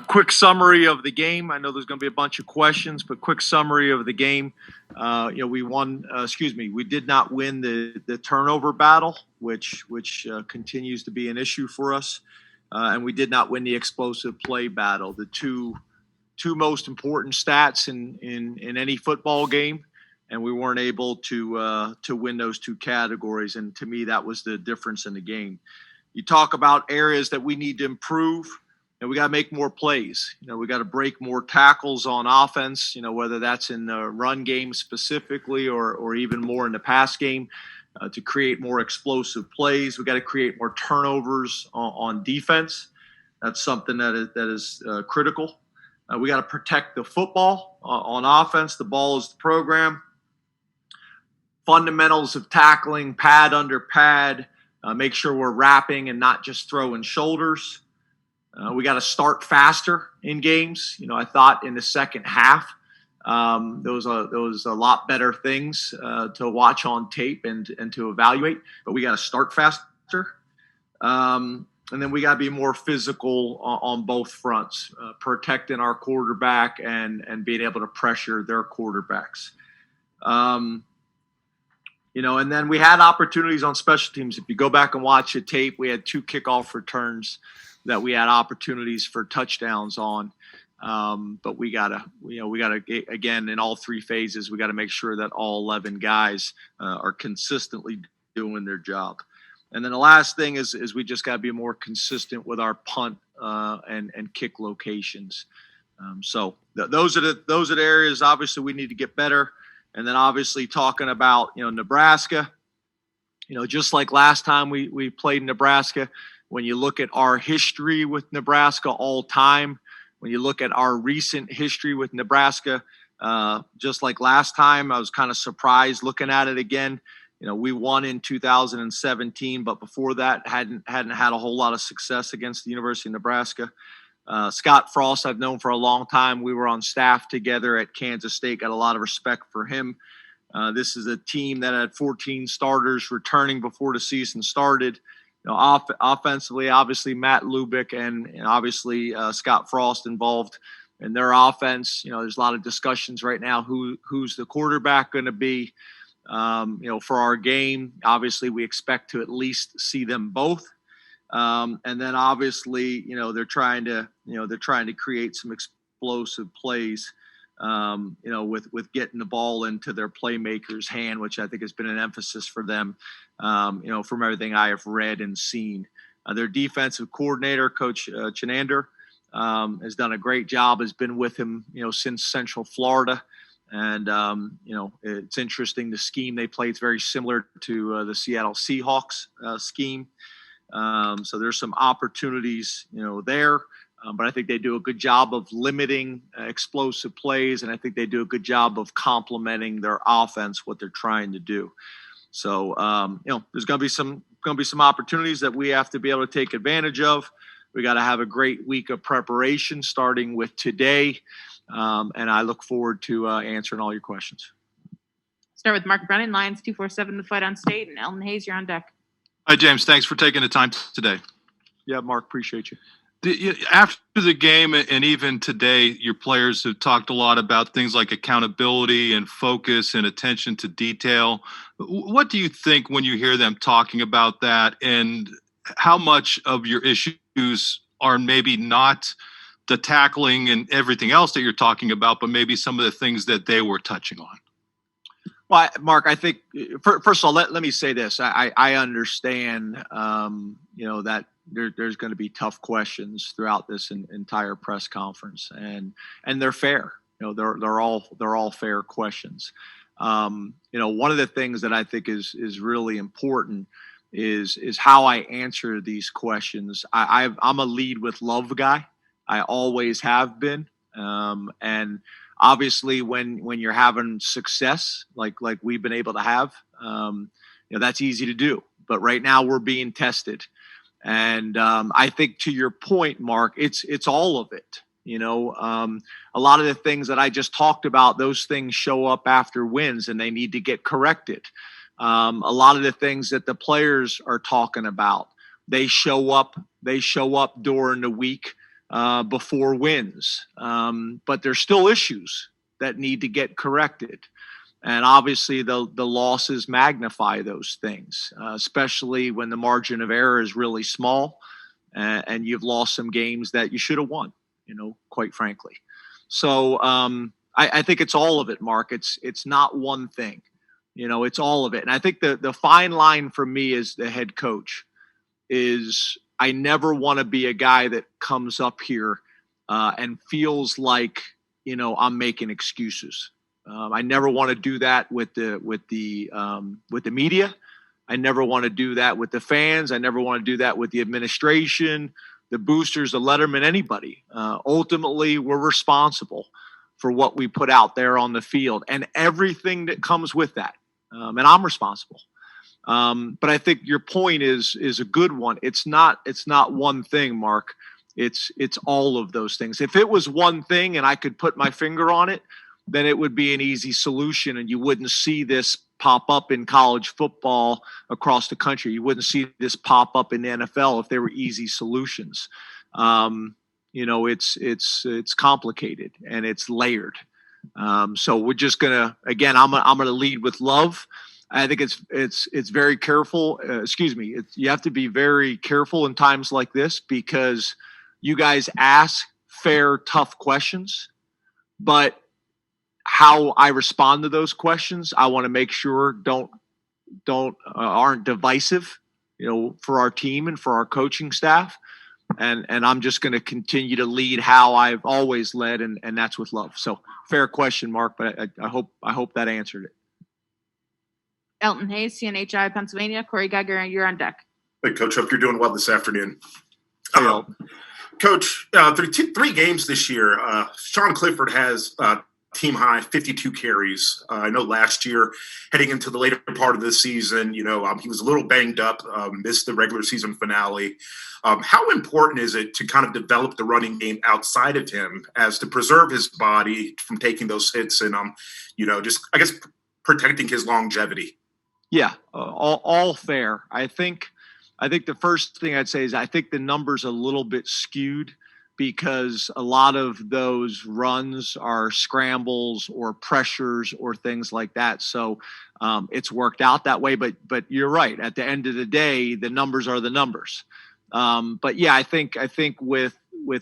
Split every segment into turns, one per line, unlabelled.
Quick summary of the game. I know there's going to be a bunch of questions, but quick summary of the game. We won. We did not win the turnover battle, which continues to be an issue for us, and we did not win the explosive play battle. The two most important stats in any football game, and we weren't able to win those two categories. And to me, that was the difference in the game. You talk about areas that we need to improve. And we got to make more plays. We got to break more tackles on offense, whether that's in the run game specifically or even more in the pass game to create more explosive plays. We got to create more turnovers on defense. That's something that is critical. We got to protect the football on offense. The ball is the program. Fundamentals of tackling, pad under pad, make sure we're wrapping and not just throwing shoulders. We got to start faster in games. I thought in the second half, there was a lot better things to watch on tape and to evaluate. But we got to start faster, and then we got to be more physical on both fronts, protecting our quarterback and being able to pressure their quarterbacks. And then we had opportunities on special teams. If you go back and watch the tape, we had 2 kickoff returns that we had opportunities for touchdowns on. But we gotta again, in all 3 phases, we got to make sure that all 11 guys are consistently doing their job. And then the last thing is we just got to be more consistent with our punt and kick locations. Those are the areas obviously we need to get better. And then obviously talking about Nebraska, just like last time we played Nebraska. When you look at our history with Nebraska all time, when you look at our recent history with Nebraska, just like last time, I was kind of surprised looking at it again. We won in 2017, but before that hadn't had a whole lot of success against the University of Nebraska. Scott Frost, I've known for a long time. We were on staff together at Kansas State. Got a lot of respect for him. This is a team that had 14 starters returning before the season started. Offensively, obviously Matt Lubick and obviously Scott Frost involved in their offense. There's a lot of discussions right now who's the quarterback going to be. For our game, obviously we expect to at least see them both. And then obviously, they're trying to create some explosive plays. With getting the ball into their playmaker's hand, which I think has been an emphasis for them, from everything I have read and seen. Their defensive coordinator, Coach Chinander, has done a great job, has been with him, since Central Florida. And, it's interesting. The scheme they play is very similar to the Seattle Seahawks scheme. So there's some opportunities, there. But I think they do a good job of limiting explosive plays, and I think they do a good job of complementing their offense, what they're trying to do. So, there's going to be some opportunities that we have to be able to take advantage of. We got to have a great week of preparation starting with today, and I look forward to answering all your questions.
Start with Mark Brennan, Lions 247 to Fight on State, and Elton Hayes, you're on deck.
Hi, James. Thanks for taking the time today.
Yeah, Mark, appreciate you.
After the game and even today, your players have talked a lot about things like accountability and focus and attention to detail. What do you think when you hear them talking about that, and how much of your issues are maybe not the tackling and everything else that you're talking about, but maybe some of the things that they were touching on?
Well, Mark, I think first of all, let me say this. I understand, that there's going to be tough questions throughout this entire press conference, and they're fair. They're all fair questions. One of the things that I think is really important is how I answer these questions. I'm a lead with love guy. I always have been, and obviously, when you're having success like we've been able to have, that's easy to do. But right now we're being tested, and I think to your point, Mark, it's all of it. A lot of the things that I just talked about, those things show up after wins, and they need to get corrected. A lot of the things that the players are talking about, they show up during the week before wins. But there's still issues that need to get corrected. And obviously the losses magnify those things, especially when the margin of error is really small and you've lost some games that you should have won, quite frankly. So I think it's all of it, Mark. It's not one thing, it's all of it. And I think the fine line for me as the head coach is I never want to be a guy that comes up here and feels like, I'm making excuses. I never want to do that with the media. I never want to do that with the fans. I never want to do that with the administration, the boosters, the letterman, anybody. Ultimately, we're responsible for what we put out there on the field and everything that comes with that. And I'm responsible. But I think your point is a good one. It's not one thing, Mark. It's all of those things. If it was one thing and I could put my finger on it, then it would be an easy solution and you wouldn't see this pop up in college football across the country. You wouldn't see this pop up in the NFL if there were easy solutions. It's complicated and it's layered. So we're just gonna, again, I'm gonna lead with love. I think it's very careful. You have to be very careful in times like this because you guys ask fair, tough questions, but how I respond to those questions, I want to make sure aren't divisive, for our team and for our coaching staff. And I'm just going to continue to lead how I've always led, and that's with love. So fair question, Mark, but I hope that answered it.
Elton Hayes, CNHI, Pennsylvania. Corey Geiger, you're on deck.
Hey, Coach, hope you're doing well this afternoon.
Hey,
Coach, through three games this year, Sean Clifford has team high 52 carries. I know last year, heading into the later part of the season, he was a little banged up, missed the regular season finale. How important is it to kind of develop the running game outside of him as to preserve his body from taking those hits and, just, I guess, protecting his longevity?
Yeah, all fair. I think the first thing I'd say is I think the number's a little bit skewed because a lot of those runs are scrambles or pressures or things like that. So it's worked out that way. But you're right. At the end of the day, the numbers are the numbers. But yeah, I think with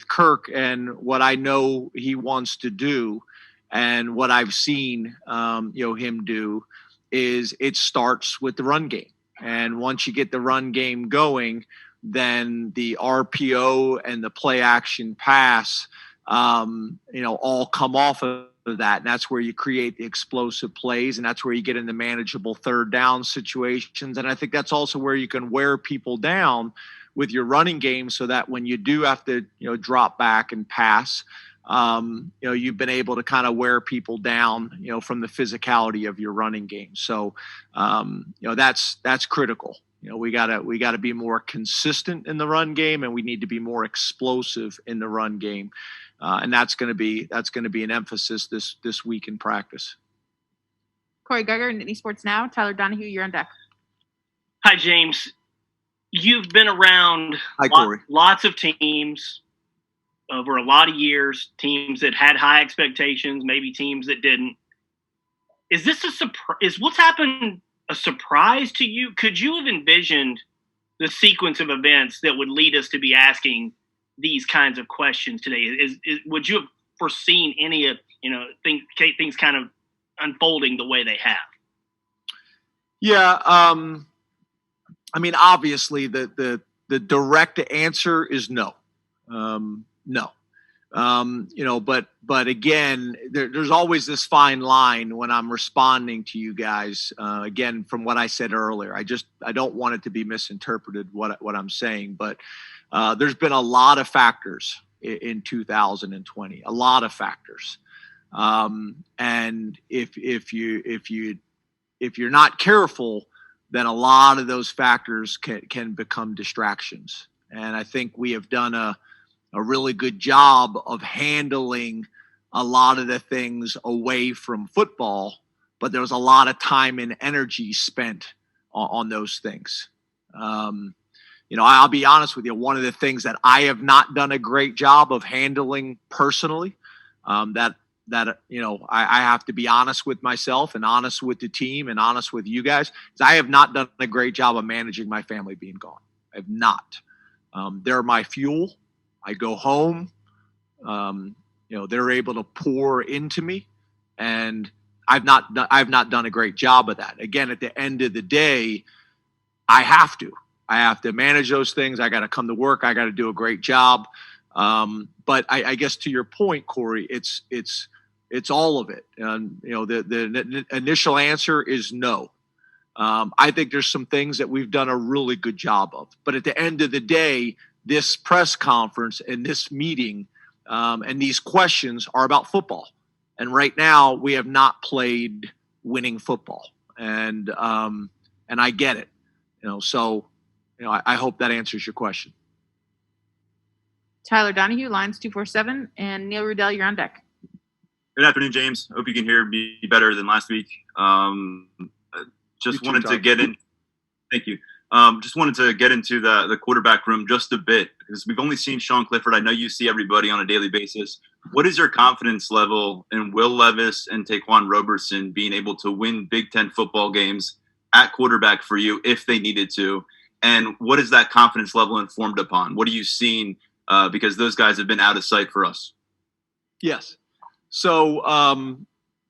Kirk and what I know he wants to do and what I've seen him do is it starts with the run game. And once you get the run game going, then the RPO and the play action pass, all come off of that. And that's where you create the explosive plays. And that's where you get into manageable third down situations. And I think that's also where you can wear people down with your running game so that when you do have to, drop back and pass, you've been able to kind of wear people down, from the physicality of your running game. So, that's critical. We gotta be more consistent in the run game, and we need to be more explosive in the run game, and that's going to be an emphasis this week in practice.
Corey Geiger, Nittany Sports Now. Tyler Donahue, you're on deck.
Hi, James. You've been around lots of teams over a lot of years. Teams that had high expectations, maybe teams that didn't. Is this a surprise? Is what's happened a surprise to you? Could you have envisioned the sequence of events that would lead us to be asking these kinds of questions today? Would you have foreseen any of things kind of unfolding the way they have?
Yeah, obviously the direct answer is no, no. But again, there's always this fine line when I'm responding to you guys. Again, from what I said earlier, I don't want it to be misinterpreted what I'm saying. But there's been a lot of factors in 2020, a lot of factors, and if you're not careful, then a lot of those factors can become distractions. And I think we have done a really good job of handling a lot of the things away from football, but there was a lot of time and energy spent on those things. I'll be honest with you. One of the things that I have not done a great job of handling personally, I have to be honest with myself and honest with the team and honest with you guys, is I have not done a great job of managing my family being gone. I have not. They're my fuel. I go home. They're able to pour into me, and I've not done a great job of that. Again, at the end of the day, I have to manage those things. I got to come to work. I got to do a great job. But I guess to your point, Corey, it's all of it. And the initial answer is no. I think there's some things that we've done a really good job of. But at the end of the day, this press conference and this meeting and these questions are about football. And right now, we have not played winning football, and I get it. I hope that answers your question.
Tyler Donahue, lines 247, and Neil Rudell, you're on deck.
Good afternoon, James. Hope you can hear me better than last week. Just wanted to get in. Thank you. Just wanted to get into the quarterback room just a bit, because we've only seen Sean Clifford. I know you see everybody on a daily basis. What is your confidence level in Will Levis and Taquan Roberson being able to win Big Ten football games at quarterback for you if they needed to? And what is that confidence level informed upon? What are you seeing? Because those guys have been out of sight for us.
Yes. So,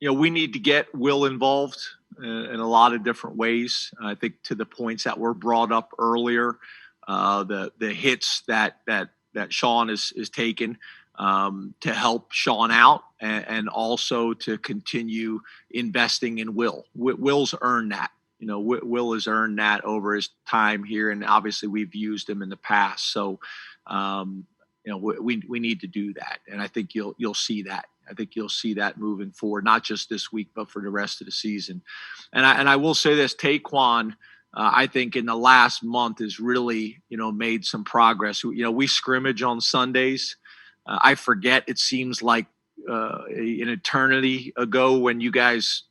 we need to get Will involved in a lot of different ways. I think to the points that were brought up earlier, the hits that Sean is taken to help Sean out, and also to continue investing in Will. Will's earned that. Will has earned that over his time here, and obviously we've used him in the past. So, we need to do that, and I think you'll see that. I think you'll see that moving forward, not just this week, but for the rest of the season. And I will say this: Taquan, I think in the last month has really made some progress. We scrimmage on Sundays. I forget. It seems like an eternity ago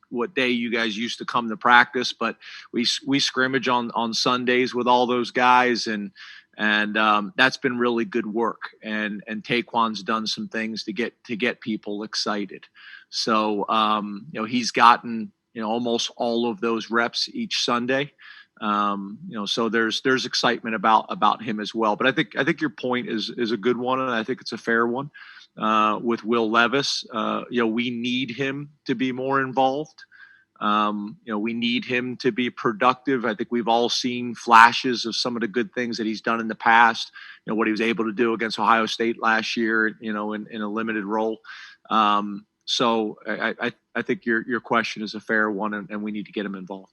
what day you guys used to come to practice, but we scrimmage on Sundays with all those guys, and that's been really good work. And Taquan's done some things to get people excited. So he's gotten almost all of those reps each Sunday. So there's excitement about him as well. But I think your point is a good one, and I think it's a fair one. With Will Levis, we need him to be more involved. We need him to be productive. I think we've all seen flashes of some of the good things that he's done in the past. What he was able to do against Ohio State last year, in a limited role. So I think your question is a fair one, and we need to get him involved.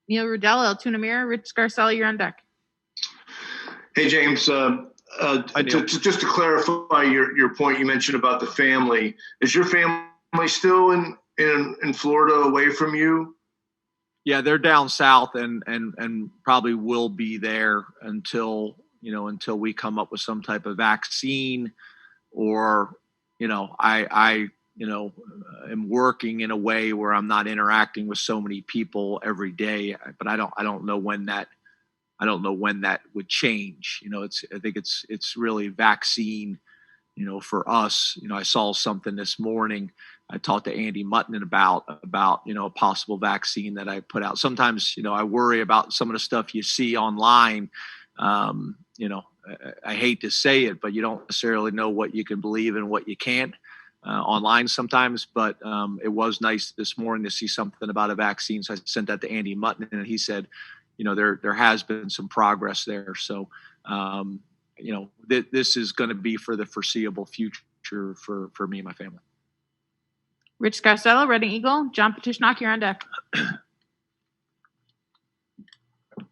Neil Rudell, El Tuna Mirror, Rich Scarcella, you're on deck.
Hey, James. Just to clarify your point you mentioned about the family, is your family still in Florida away from you?
Yeah, they're down south and probably will be there until we come up with some type of vaccine, or I am working in a way where I'm not interacting with so many people every day, but I don't know when that would change. I think it's really vaccine, for us. I saw something this morning. I talked to Andy Muttman about a possible vaccine that I put out. Sometimes, I worry about some of the stuff you see online. I hate to say it, but you don't necessarily know what you can believe and what you can't online sometimes. But it was nice this morning to see something about a vaccine. So I sent that to Andy Muttman, and he said, there has been some progress there. So, this is going to be for the foreseeable future for me and my family.
Rich Scarcella, Reading Eagle, John Petishnock, you're on deck.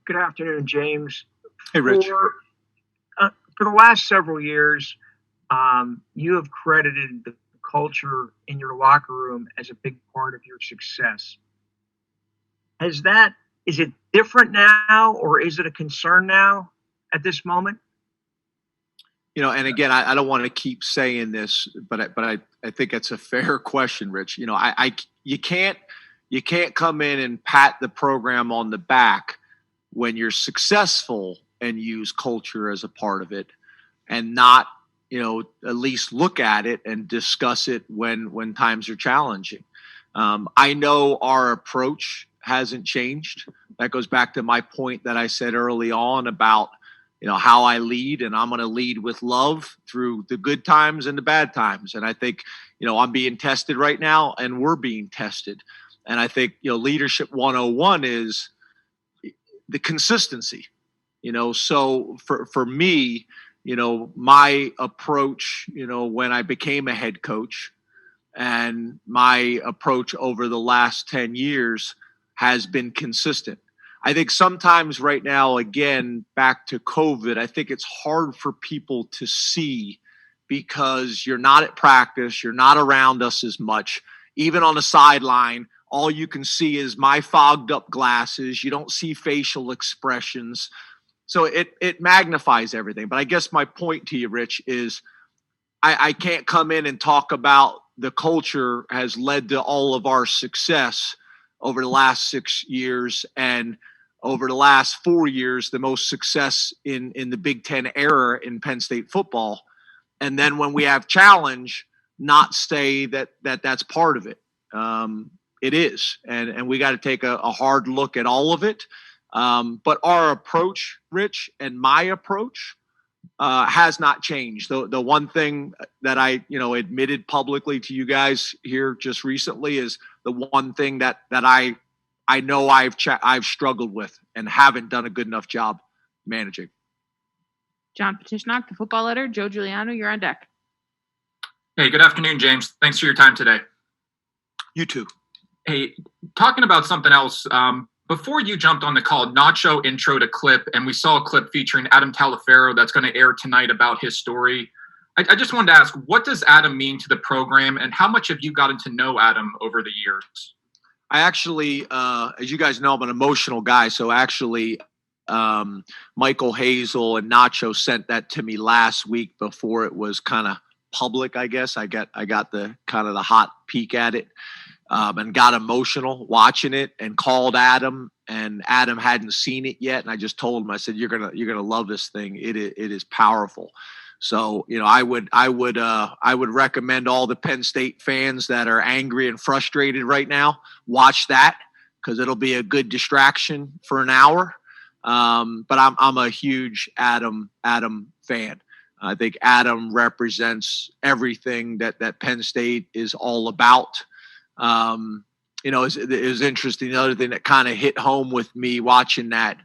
Good afternoon, James.
Hey, Rich.
For the last several years, you have credited the culture in your locker room as a big part of your success. Is it different now, or is it a concern now at this moment?
And again, I don't want to keep saying this, but I think it's a fair question, Rich. You can't come in and pat the program on the back when you're successful and use culture as a part of it, and not, at least look at it and discuss it when times are challenging. I know our approach hasn't changed. That goes back to my point that I said early on about, how I lead, and I'm going to lead with love through the good times and the bad times. And I think, I'm being tested right now, and we're being tested. And I think, leadership 101 is the consistency, so for me, my approach, when I became a head coach, and my approach over the last 10 years has been consistent. I think sometimes right now, again, back to COVID, I think it's hard for people to see because you're not at practice, you're not around us as much. Even on the sideline, all you can see is my fogged up glasses. You don't see facial expressions. So it magnifies everything. But I guess my point to you, Rich, is I can't come in and talk about the culture has led to all of our success over the last 6 years, and over the last 4 years, the most success in the Big Ten era in Penn State football. And then when we have challenge, not say that's part of it. It is. And we got to take a hard look at all of it. But our approach, Rich, and my approach has not changed. The one thing that I, admitted publicly to you guys here just recently is the one thing that I know I've struggled with and haven't done a good enough job managing.
John Petishnock, the football letter. Joe Giuliano, you're on deck.
Hey, good afternoon, James. Thanks for your time today.
You too.
Hey, talking about something else. Before you jumped on the call, Nacho introed a clip, and we saw a clip featuring Adam Taliaferro that's going to air tonight about his story. I just wanted to ask, what does Adam mean to the program, and how much have you gotten to know Adam over the years?
I actually, as you guys know, I'm an emotional guy. So actually, Michael Hazel and Nacho sent that to me last week before it was kind of public, I guess. I got the kind of the hot peek at it. And got emotional watching it, and called Adam, and Adam hadn't seen it yet. And I just told him, I said, you're going to love this thing. It is powerful. So, I would recommend all the Penn State fans that are angry and frustrated right now, watch that, because it'll be a good distraction for an hour. But I'm a huge Adam fan. I think Adam represents everything that Penn State is all about. It was interesting. The other thing that kind of hit home with me watching that,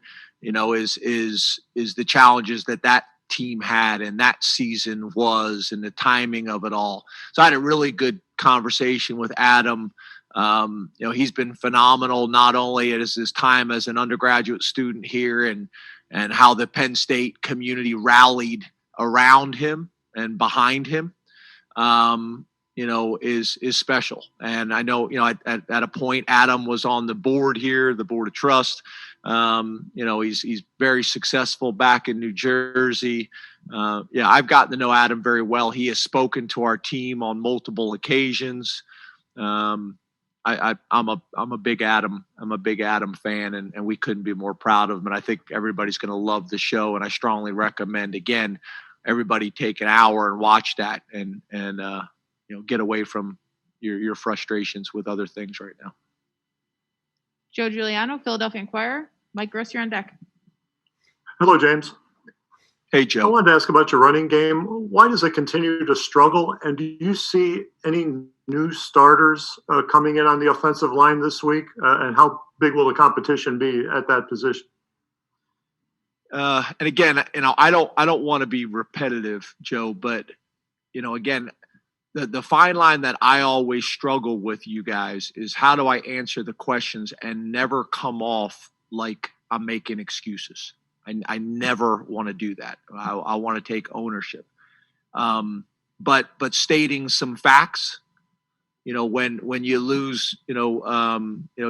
is the challenges that team had and that season was, and the timing of it all. So I had a really good conversation with Adam. He's been phenomenal, not only at his time as an undergraduate student here, and how the Penn State community rallied around him and behind him. Is special. And I know, at a point, Adam was on the board here, the board of trust. He's very successful back in New Jersey. I've gotten to know Adam very well. He has spoken to our team on multiple occasions. I'm a big Adam fan, and we couldn't be more proud of him. And I think everybody's going to love the show. And I strongly recommend, again, everybody take an hour and watch that, and get away from your frustrations with other things right now.
Joe Giuliano, Philadelphia Inquirer. Mike Gross, you're on deck.
Hello, James.
Hey, Joe.
I wanted to ask about your running game. Why does it continue to struggle? And do you see any new starters coming in on the offensive line this week? And how big will the competition be at that position?
And again, I don't want to be repetitive, Joe, but again, the fine line that I always struggle with, you guys, is how do I answer the questions and never come off like I'm making excuses. I never want to do that. I want to take ownership. But stating some facts, when you lose,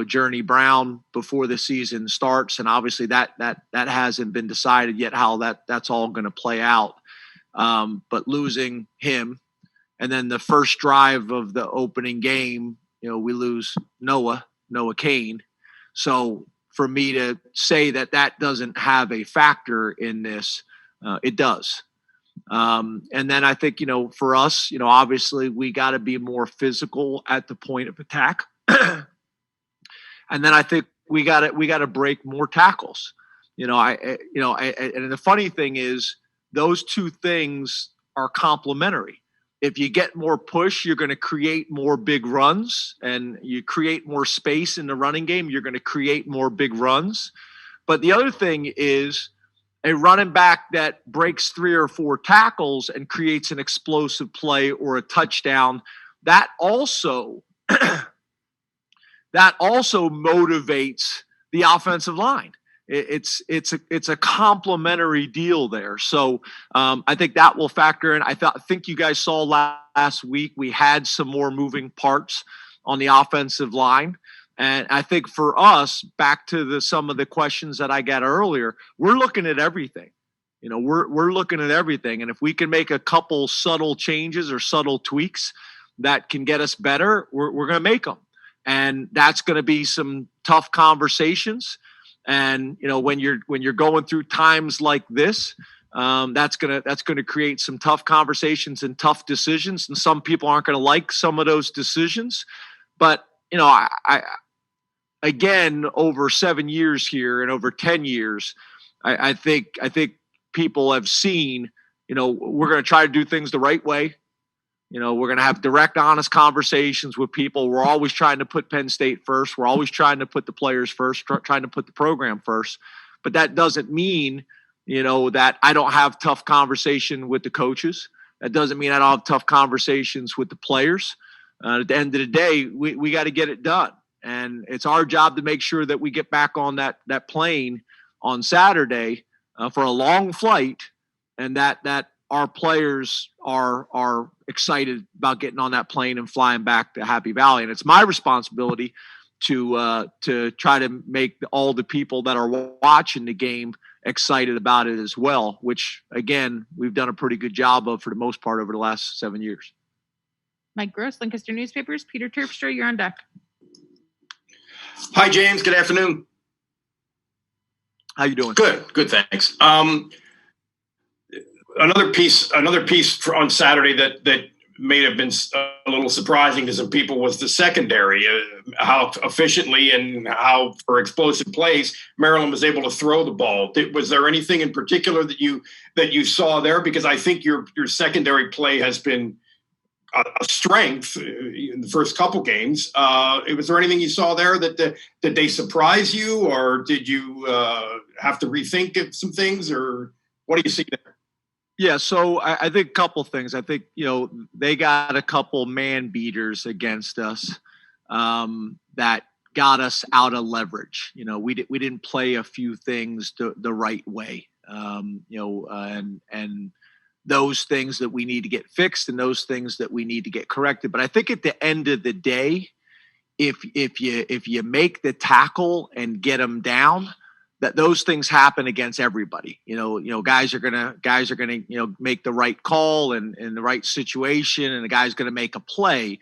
Journey Brown before the season starts, and obviously that hasn't been decided yet how that's all going to play out. But losing him, and then the first drive of the opening game, we lose Noah Kane. So for me to say that that doesn't have a factor in this. It does. And then I think, for us, obviously we got to be more physical at the point of attack. And then I think we got to break more tackles. And the funny thing is those two things are complementary. If you get more push, you're going to create more big runs, and you create more space in the running game, you're going to create more big runs. But the other thing is a running back that breaks 3 or 4 tackles and creates an explosive play or a touchdown, that also motivates the offensive line. It's a complementary deal there. So I think that will factor in. I think you guys saw last week we had some more moving parts on the offensive line. And I think for us, back to some of the questions that I got earlier, we're looking at everything. We're looking at everything. And if we can make a couple subtle changes or subtle tweaks that can get us better, we're going to make them. And that's going to be some tough conversations. And when you're going through times like this, that's gonna create some tough conversations and tough decisions. And some people aren't going to like some of those decisions. But I again, over 7 years here and over 10 years, I think people have seen. We're going to try to do things the right way. We're going to have direct, honest conversations with people. We're always trying to put Penn State first. We're always trying to put the players first, trying to put the program first. But that doesn't mean, that I don't have tough conversation with the coaches. That doesn't mean I don't have tough conversations with the players. At the end of the day, we got to get it done. And it's our job to make sure that we get back on that plane on Saturday for a long flight, and that our players are excited about getting on that plane and flying back to Happy Valley. And it's my responsibility to try to make all the people that are watching the game excited about it as well, which, again, we've done a pretty good job of for the most part over the last 7 years.
Mike Gross, Lancaster Newspapers. Peter Terpstra, you're on deck.
Hi, James. Good afternoon.
How you doing?
Good. Thanks. Another piece on Saturday that may have been a little surprising to some people was the secondary, how efficiently and how for explosive plays Maryland was able to throw the ball. Was there anything in particular that you saw there? Because I think your secondary play has been a strength in the first couple games. Was there anything you saw there that they surprise you, or did you have to rethink some things, or what do you see there?
Yeah, so I think a couple things. I think, they got a couple man beaters against us that got us out of leverage. We didn't play a few things the right way, and those things that we need to get fixed and those things that we need to get corrected. But I think at the end of the day, if you make the tackle and get them down, that those things happen against everybody. Guys are gonna make the right call and in the right situation, and the guy's gonna make a play.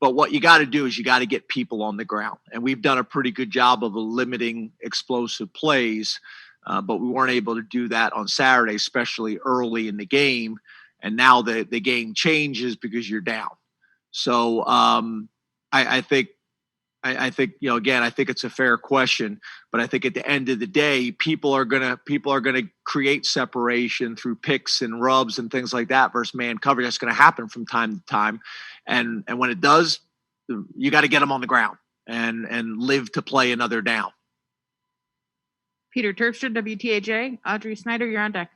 But what you got to do is you got to get people on the ground, and we've done a pretty good job of limiting explosive plays. But we weren't able to do that on Saturday, especially early in the game. And now the game changes because you're down. So I think, again, I think it's a fair question, but I think at the end of the day, people are gonna create separation through picks and rubs and things like that versus man coverage. That's going to happen from time to time. And when it does, you got to get them on the ground and live to play another down.
Peter Terpstra, WTAJ. Audrey Snyder, you're on deck.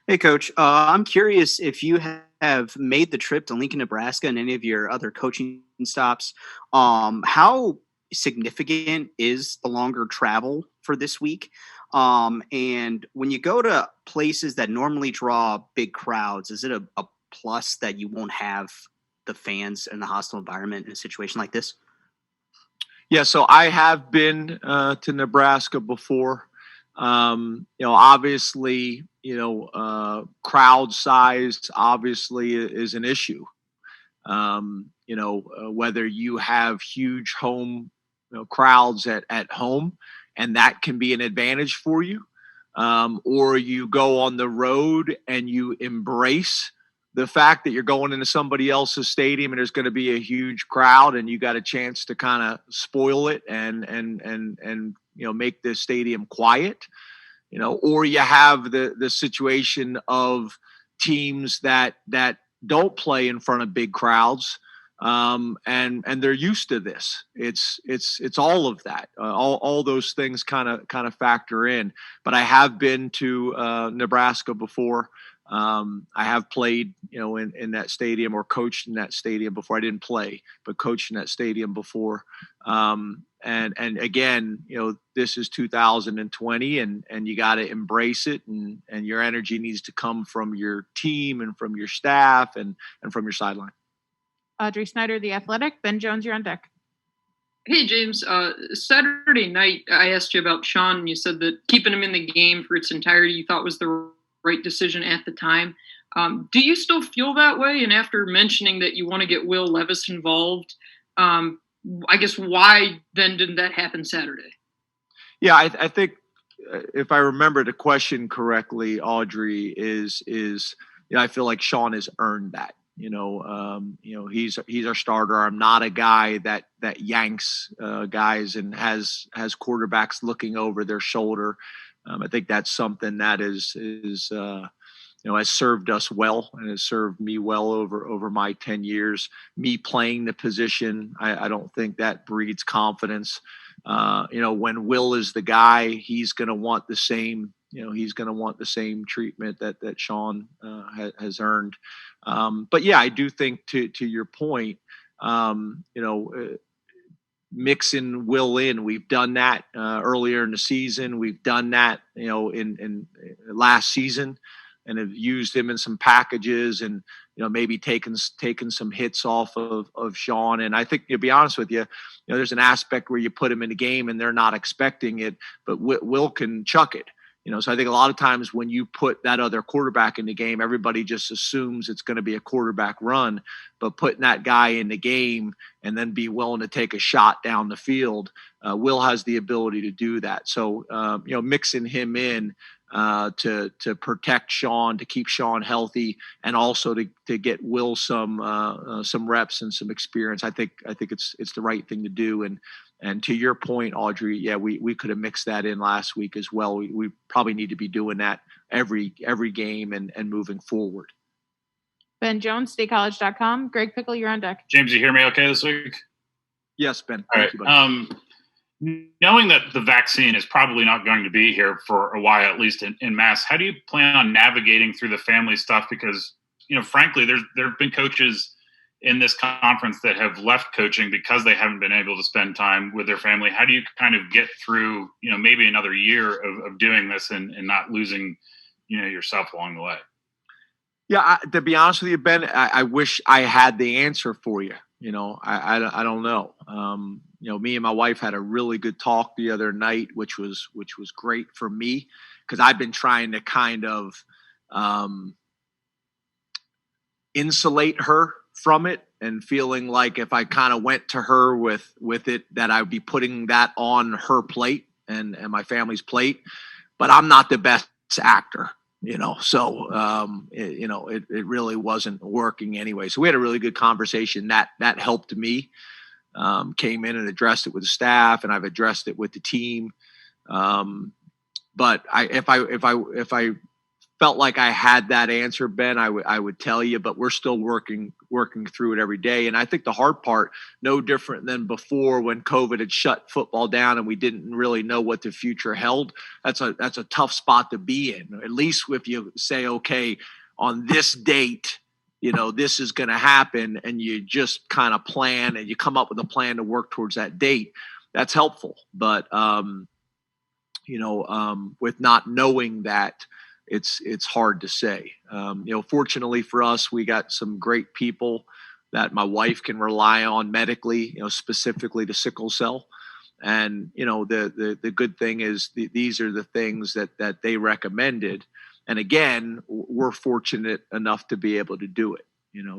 Hey, Coach. I'm curious if you have made the trip to Lincoln, Nebraska, and any of your other coaching stops. How significant is the longer travel for this week? And when you go to places that normally draw big crowds, is it a plus that you won't have the fans in the hostile environment in a situation like this?
Yeah, so I have been to Nebraska before. Obviously, crowd size obviously is an issue. Whether you have huge home crowds at home, and that can be an advantage for you. Or you go on the road and you embrace the fact that you're going into somebody else's stadium and there's going to be a huge crowd, and you got a chance to kind of spoil it and make the stadium quiet. Or you have the situation of teams that don't play in front of big crowds, and they're used to this. It's all of that. All those things kind of factor in. But I have been to Nebraska before. I have played, in that stadium, or coached in that stadium before. I didn't play, but coached in that stadium before. And again, this is 2020, and you got to embrace it, and your energy needs to come from your team and from your staff and from your sideline.
Audrey Snyder, The Athletic. Ben Jones, you're on deck.
Hey, James. Saturday night, I asked you about Sean, and you said that keeping him in the game for its entirety you thought was the right decision at the time. Do you still feel that way? And after mentioning that you want to get Will Levis involved, I guess why then didn't that happen Saturday?
Yeah, I think if I remember the question correctly, Audrey, is I feel like Sean has earned that. He's our starter. I'm not a guy that yanks guys and has quarterbacks looking over their shoulder. I think that's something that is has served us well and has served me well over my 10 years. Me playing the position, I don't think that breeds confidence. When Will is the guy, he's going to want the same. He's going to want the same treatment that Sean has earned. But yeah, I do think to your point, mixing Will in, we've done that earlier in the season. We've done that, in last season, and have used him in some packages, and maybe taken some hits off of Sean. And I think, to be honest with you, there's an aspect where you put him in the game and they're not expecting it, but Will can chuck it. So I think a lot of times when you put that other quarterback in the game, everybody just assumes it's going to be a quarterback run. But putting that guy in the game and then be willing to take a shot down the field, Will has the ability to do that. So, mixing him in to protect Sean, to keep Sean healthy, and also to get Will some reps and some experience, I think it's the right thing to do. And to your point, Audrey, yeah, we could have mixed that in last week as well. We probably need to be doing that every game and moving forward.
Ben Jones, StateCollege.com. Greg Pickle, you're on deck.
James, you hear me okay this week?
Yes, Ben.
All right.
Thank you, buddy.
Knowing that the vaccine is probably not going to be here for a while, at least in mass, how do you plan on navigating through the family stuff? Because, frankly, there have been coaches in this conference that have left coaching because they haven't been able to spend time with their family. How do you kind of get through, maybe another year of doing this and not losing, yourself along the way?
Yeah, to be honest with you, Ben, I wish I had the answer for you. I don't know. Me and my wife had a really good talk the other night, which was great for me, because I've been trying to kind of insulate her from it, and feeling like if I kind of went to her with it, that I would be putting that on her plate and my family's plate. But I'm not the best actor, so it really wasn't working anyway. So we had a really good conversation that helped me. Came in and addressed it with the staff, and I've addressed it with the team. But if I felt like I had that answer, Ben, I would tell you, but we're still working through it every day. And I think the hard part, no different than before when COVID had shut football down and we didn't really know what the future held. That's a tough spot to be in. At least if you say, okay, on this date, this is going to happen, and you just kind of plan and you come up with a plan to work towards that date, that's helpful. But, with not knowing that, it's hard to say. Fortunately for us, we got some great people that my wife can rely on medically, specifically to sickle cell. And, the good thing is these are the things that they recommended. And again, we're fortunate enough to be able to do it,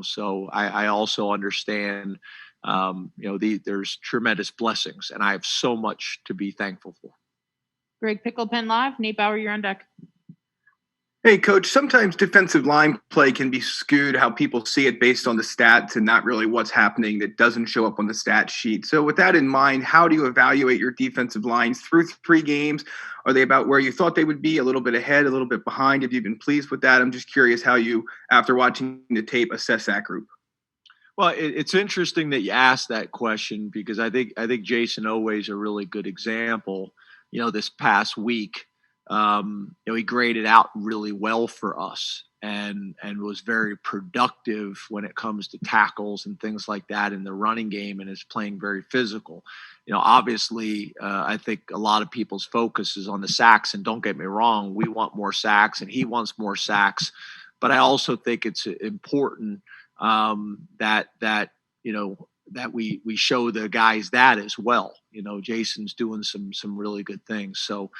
so I also understand there's tremendous blessings, and I have so much to be thankful for.
Greg Pickle, Penn Live. Nate Bauer, you're on deck.
Hey, Coach, sometimes defensive line play can be skewed how people see it based on the stats and not really what's happening that doesn't show up on the stat sheet. So with that in mind, how do you evaluate your defensive lines through 3 games? Are they about where you thought they would be, a little bit ahead, a little bit behind? Have you been pleased with that? I'm just curious how you, after watching the tape, assess that group.
Well, it's interesting that you asked that question, because I think Jason Oweh is a really good example. This past week, he graded out really well for us and was very productive when it comes to tackles and things like that in the running game, and is playing very physical. Obviously, I think a lot of people's focus is on the sacks, and don't get me wrong, we want more sacks and he wants more sacks, but I also think it's important that we show the guys that as well. Jason's doing some really good things. So,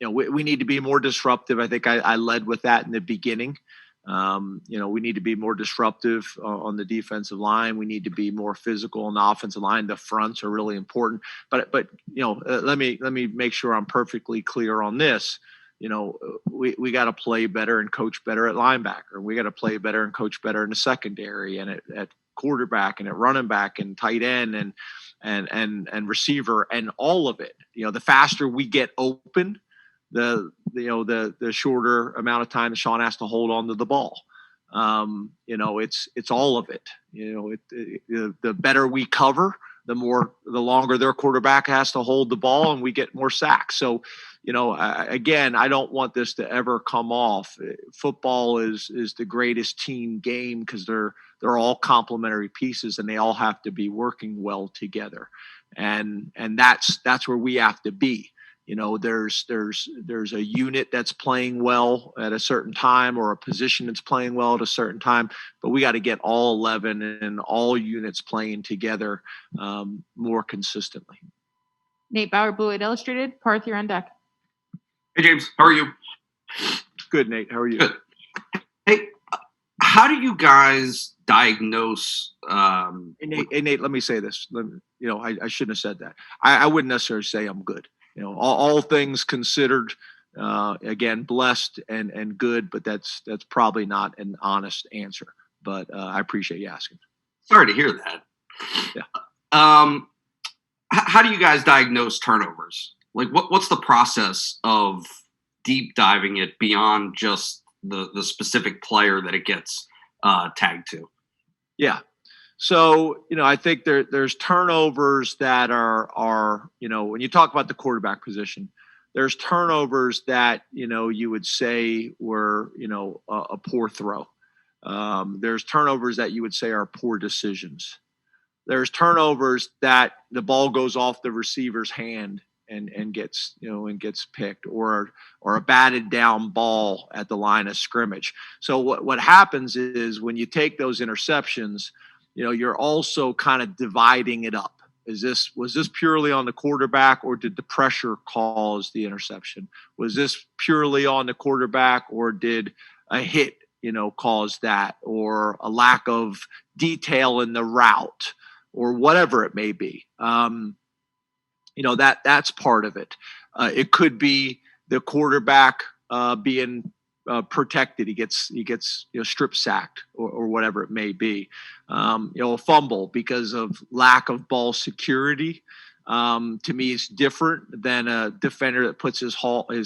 we need to be more disruptive. I think I led with that in the beginning. We need to be more disruptive on the defensive line. We need to be more physical on the offensive line. The fronts are really important. But let me make sure I'm perfectly clear on this. We got to play better and coach better at linebacker. We got to play better and coach better in the secondary and at quarterback and at running back and tight end and receiver and all of it. The faster we get open, the shorter amount of time Sean has to hold on to the ball. It's all of it. The better we cover, the longer their quarterback has to hold the ball, and we get more sacks. So, again, I don't want this to ever come off. Football is the greatest team game because they're all complementary pieces, and they all have to be working well together. And that's where we have to be. There's a unit that's playing well at a certain time, or a position that's playing well at a certain time, but we got to get all 11 and all units playing together more consistently.
Nate Bauer, Blue White Illustrated. Parth, you're on deck.
Hey, James. How are you?
Good, Nate. How are you?
Good. Hey, how do you guys diagnose?
Hey, Nate, let me say this. I shouldn't have said that. I wouldn't necessarily say I'm good. All things considered, again, blessed and good, but that's probably not an honest answer. But I appreciate you asking.
Sorry to hear that.
Yeah.
How do you guys diagnose turnovers? Like, what's the process of deep diving it beyond just the specific player that it gets tagged to?
Yeah. So, I think there's turnovers that are, when you talk about the quarterback position, there's turnovers that, you would say were, a poor throw. There's turnovers that you would say are poor decisions. There's turnovers that the ball goes off the receiver's hand and gets picked, or a batted down ball at the line of scrimmage. So what happens is when you take those interceptions, you're also kind of dividing it up. Was this purely on the quarterback, or did the pressure cause the interception? Was this purely on the quarterback, or did a hit, cause that, or a lack of detail in the route, or whatever it may be? That's part of it. It could be the quarterback being protected. He gets strip sacked or whatever it may be. A fumble because of lack of ball security. To me, it's different than a defender that puts his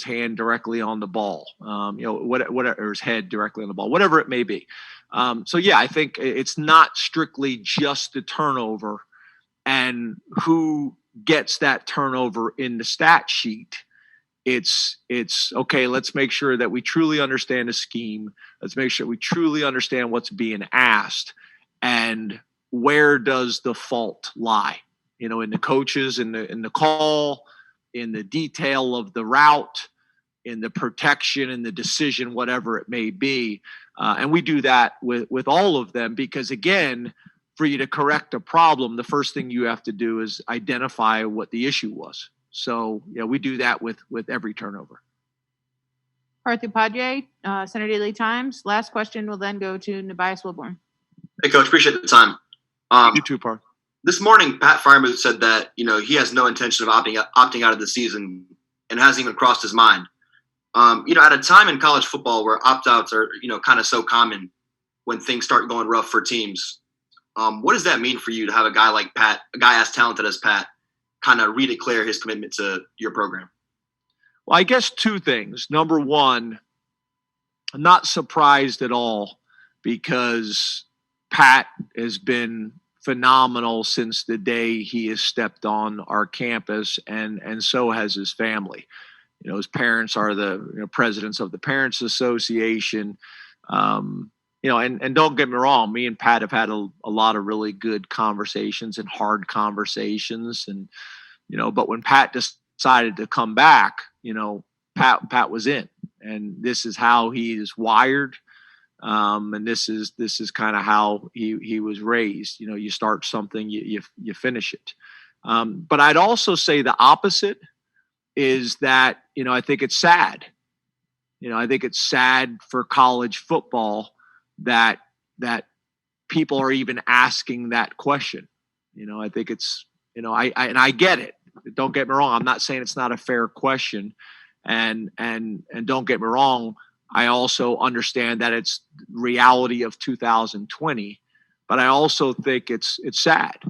hand directly on the ball. Whatever, or his head directly on the ball, whatever it may be. So yeah, I think it's not strictly just the turnover and who gets that turnover in the stat sheet. It's okay. Let's make sure that we truly understand the scheme. Let's make sure we truly understand what's being asked, and where does the fault lie? In the coaches, in the call, in the detail of the route, in the protection, in the decision, whatever it may be. And we do that with all of them, because again, for you to correct a problem, the first thing you have to do is identify what the issue was. So, we do that with every turnover.
Parth Upadhyay, Center Daily Times. Last question will then go to Nebias Wilborn.
Hey, Coach. Appreciate the time.
You too, Parth.
This morning, Pat Freiermuth said that, he has no intention of opting out of the season and hasn't even crossed his mind. At a time in college football where opt-outs are, kind of so common when things start going rough for teams, what does that mean for you to have a guy like Pat, a guy as talented as Pat, kind of redeclare his commitment to your program?
Well, I guess two things. Number one, I'm not surprised at all because Pat has been phenomenal since the day he has stepped on our campus, and so has his family. His parents are the presidents of the Parents Association. And don't get me wrong, me and Pat have had a lot of really good conversations and hard conversations. And, but when Pat decided to come back, Pat was in, and this is how he is wired. And this is kind of how he was raised. You start something, you finish it. But I'd also say the opposite is that, I think it's sad. I think it's sad for college football that people are even asking that question. I think it's, I get it. Don't get me wrong. I'm not saying it's not a fair question. And don't get me wrong. I also understand that it's reality of 2020, but I also think it's sad.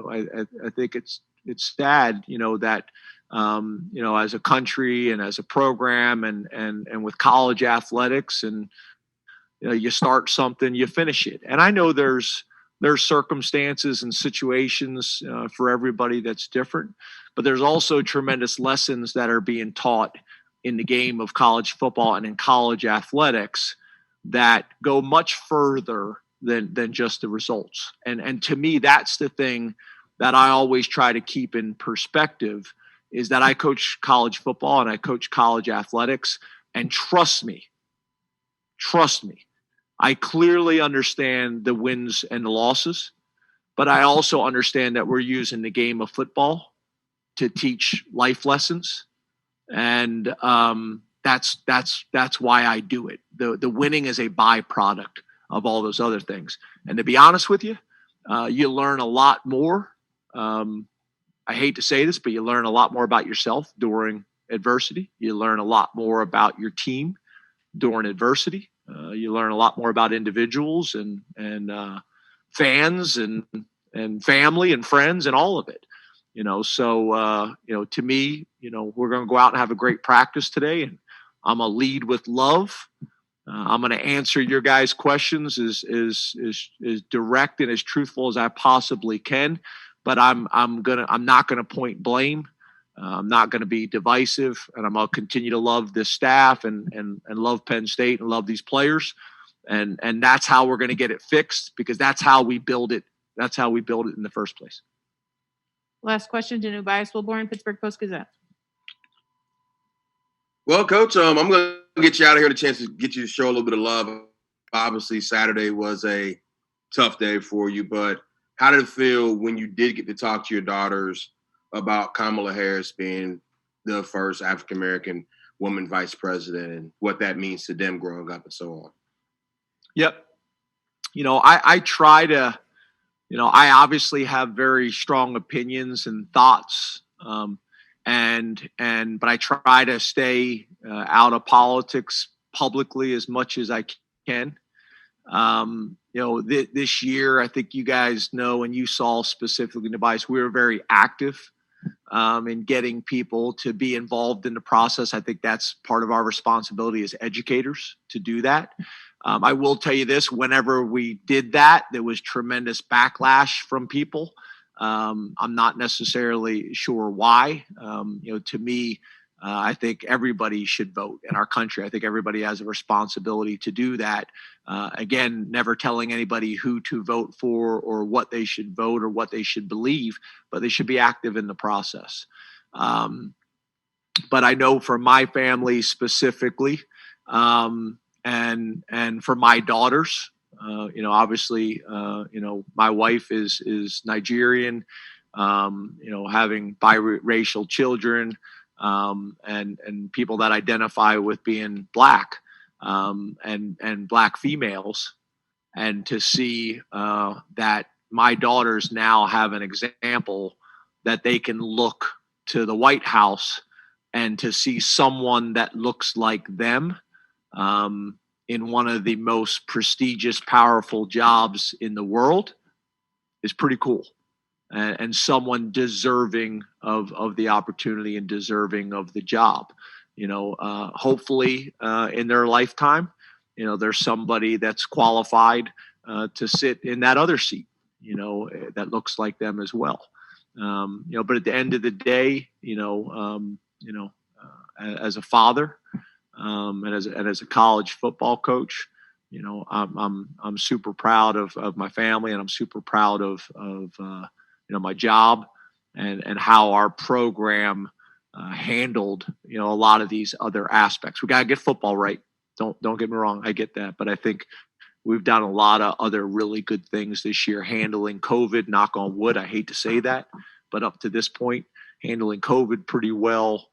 I think it's sad, that, as a country and as a program and with college athletics, and, you start something, you finish it. And I know there's circumstances and situations for everybody that's different, but there's also tremendous lessons that are being taught in the game of college football and in college athletics that go much further than just the results. And to me, that's the thing that I always try to keep in perspective, is that I coach college football and I coach college athletics, and trust me, I clearly understand the wins and the losses, but I also understand that we're using the game of football to teach life lessons. And that's why I do it. The winning is a byproduct of all those other things. And to be honest with you, you learn a lot more. I hate to say this, but you learn a lot more about yourself during adversity. You learn a lot more about your team during adversity. You learn a lot more about individuals and fans and family and friends and all of it. So to me, we're going to go out and have a great practice today, and I'm going to lead with love. I'm going to answer your guys' questions as direct and as truthful as I possibly can, but I'm not going to point blame. I'm not going to be divisive, and I'm going to continue to love this staff and love Penn State and love these players. And that's how we're going to get it fixed, because that's how we build it. That's how we build it in the first place.
Last question, Janu Bias-Wilborn, Pittsburgh Post-Gazette.
Well, Coach, I'm going to get you out of here, the chance to get you to show a little bit of love. Obviously, Saturday was a tough day for you, but how did it feel when you did get to talk to your daughters about Kamala Harris being the first African-American woman vice president and what that means to them growing up and so on?
Yep. I try to, I obviously have very strong opinions and thoughts, but I try to stay out of politics publicly as much as I can. This year, I think you guys know, and you saw specifically, Tobias, we were very active in getting people to be involved in the process. I think that's part of our responsibility as educators to do that. I will tell you this, whenever we did that, there was tremendous backlash from people. I'm not necessarily sure why. To me, I think everybody should vote in our country. I think everybody has a responsibility to do that. Again, never telling anybody who to vote for or what they should vote or what they should believe, but they should be active in the process. But I know for my family specifically, and for my daughters, obviously, my wife is Nigerian, having biracial children, and people that identify with being Black, and Black females, and to see that my daughters now have an example that they can look to the White House and to see someone that looks like them in one of the most prestigious, powerful jobs in the world is pretty cool. And someone deserving of the opportunity and deserving of the job. Hopefully in their lifetime, there's somebody that's qualified to sit in that other seat, that looks like them as well. But at the end of the day, as a father and as a college football coach, I'm super proud of my family, and I'm super proud of my job and how our program handled a lot of these other aspects. We got to get football right. Don't get me wrong, I get that, but I think we've done a lot of other really good things this year, handling COVID, knock on wood. I hate to say that, but up to this point, handling COVID pretty well,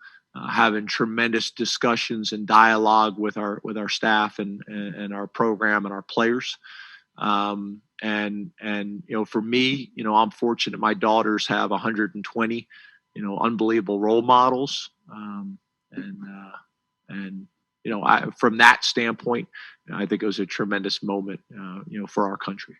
having tremendous discussions and dialogue with our staff and our program and our players. And for me, I'm fortunate. My daughters have 120, unbelievable role models. From that standpoint, I think it was a tremendous moment, for our country.